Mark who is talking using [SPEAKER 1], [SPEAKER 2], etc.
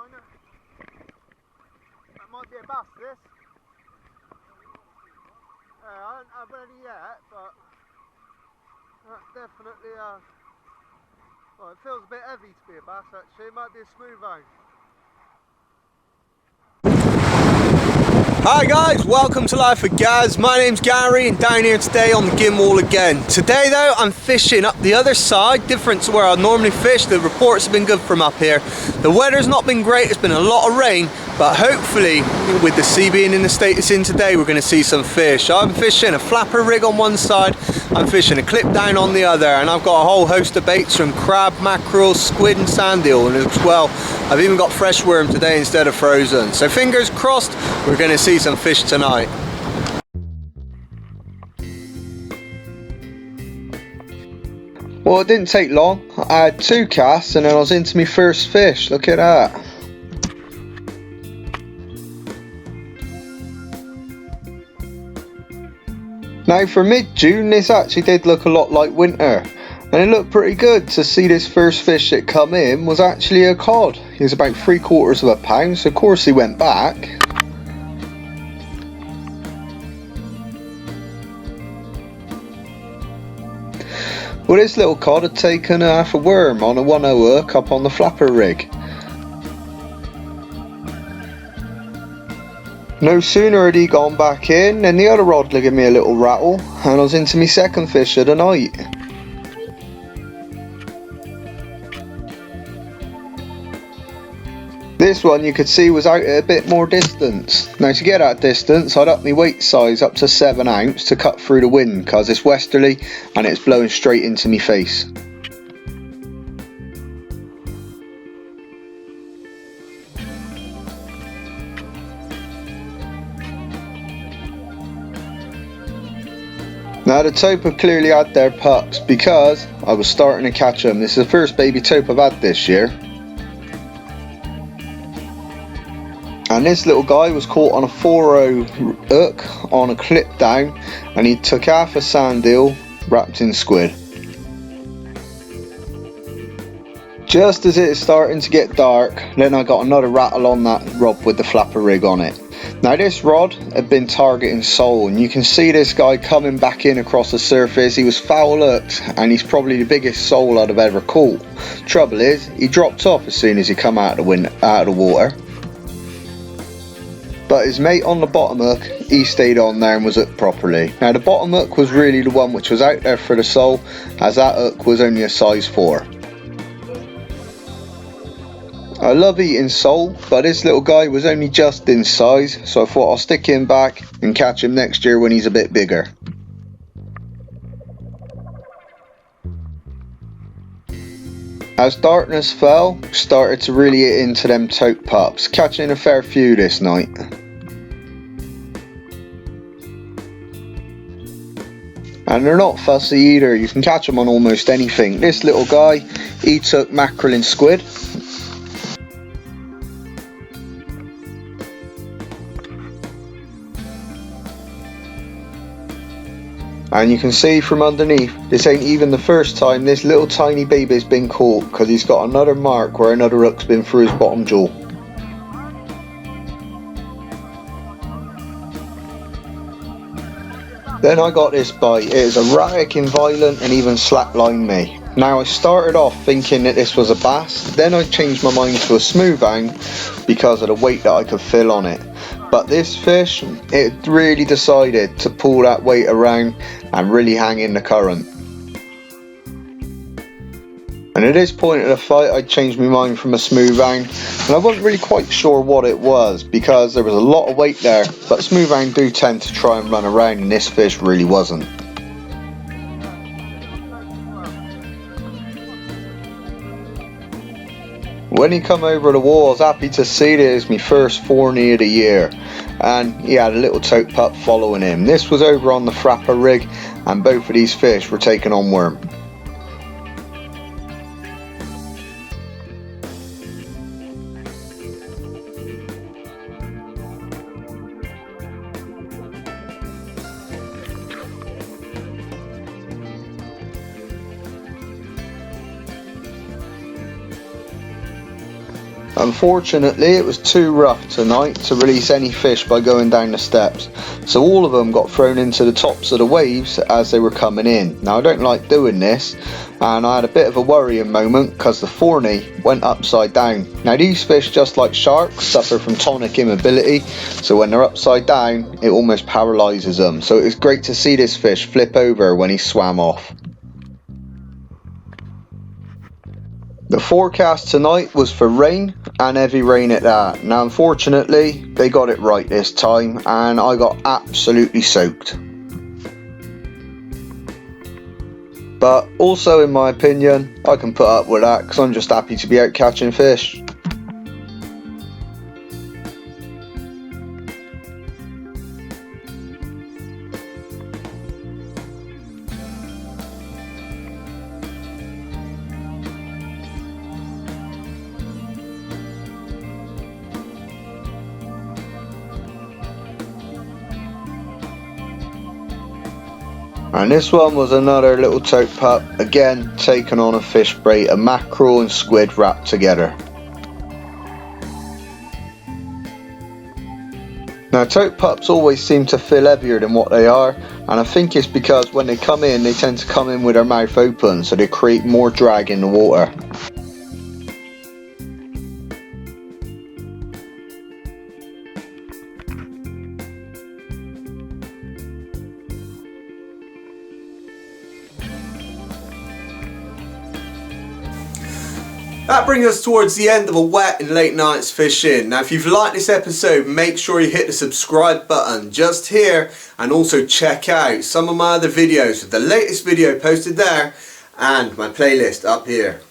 [SPEAKER 1] That might be a bass, this. I haven't had any yet, but that's definitely well, it feels a bit heavy to be a bass actually. It might be a smooth one. Hi guys, welcome to Life with Gaz. My name's Gary and down here today on the gynn wall again. Today though, I'm fishing up the other side, different to where I normally fish. The reports have been good from up here. The weather's not been great, it's been a lot of rain, but hopefully with the sea being in the state it's in today, we're going to see some fish. I'm fishing a flapper rig on one side, I'm fishing a clip down on the other, and I've got a whole host of baits from crab, mackerel, squid and sand eel, and as well I've even got fresh worm today instead of frozen. So fingers crossed we're going to see some fish tonight. Well, it didn't take long. I had 2 casts and then I was into my first fish. Look at that. Now for mid-June this actually did look a lot like winter, and it looked pretty good to see this first fish that come in was actually a cod. He was about 3/4 of a pound, so of course he went back. Well, this little cod had taken half a worm on a 1/0 hook up on the flapper rig. No sooner had he gone back in than the other rod gave me a little rattle, and I was into my second fish of the night. This one you could see was out at a bit more distance. Now to get that distance I'd up my weight size up to 7 ounce to cut through the wind because it's westerly and it's blowing straight into me face. Now the tope have clearly had their pups because I was starting to catch them. This is the first baby tope I've had this year. And this little guy was caught on a 4/0 hook on a clip down, and he took half a sand eel wrapped in squid. Just as it is starting to get dark, then I got another rattle on that rod with the flapper rig on it. Now this rod had been targeting sole, and you can see this guy coming back in across the surface. He was foul hooked and he's probably the biggest sole I'd have ever caught. Trouble is, he dropped off as soon as he come out of the water. But his mate on the bottom hook, he stayed on there and was hooked properly. Now the bottom hook was really the one which was out there for the sole, as that hook was only a size 4. I love eating sole, but this little guy was only just in size, so I thought I'll stick him back and catch him next year when he's a bit bigger. As darkness fell, started to really hit into them tope pups, catching a fair few this night. And they're not fussy either, you can catch them on almost anything. This little guy, he took mackerel and squid. And you can see from underneath, this ain't even the first time this little tiny baby's been caught, because he's got another mark where another hook's been through his bottom jaw. Then I got this bite. It is erratic and violent and even slacklined me. Now I started off thinking that this was a bass, then I changed my mind to a smooth hang because of the weight that I could feel on it. But this fish, it really decided to pull that weight around and really hang in the current. And at this point of the fight I changed my mind from a smooth hang, and I wasn't really quite sure what it was because there was a lot of weight there, but smooth hang do tend to try and run around, and this fish really wasn't. When he come over the wall I was happy to see that it was my first 4-knee of the year, and he had a little tope pup following him. This was over on the flapper rig and both of these fish were taking on worm. Unfortunately, it was too rough tonight to release any fish by going down the steps, so all of them got thrown into the tops of the waves as they were coming in. Now I don't like doing this, and I had a bit of a worrying moment because the forney went upside down. Now these fish, just like sharks, suffer from tonic immobility, so when they're upside down it almost paralyses them, so it was great to see this fish flip over when he swam off. The forecast tonight was for rain, and heavy rain at that. Now unfortunately they got it right this time and I got absolutely soaked. But also, in my opinion, I can put up with that because I'm just happy to be out catching fish. And this one was another little tote pup, again taken on a fish bait, a mackerel and squid wrapped together. Now tote pups always seem to feel heavier than what they are, and I think it's because when they come in they tend to come in with their mouth open, so they create more drag in the water. That brings us towards the end of a wet and late night's fishing. Now if you've liked this episode, make sure you hit the subscribe button just here, and also check out some of my other videos with the latest video posted there and my playlist up here.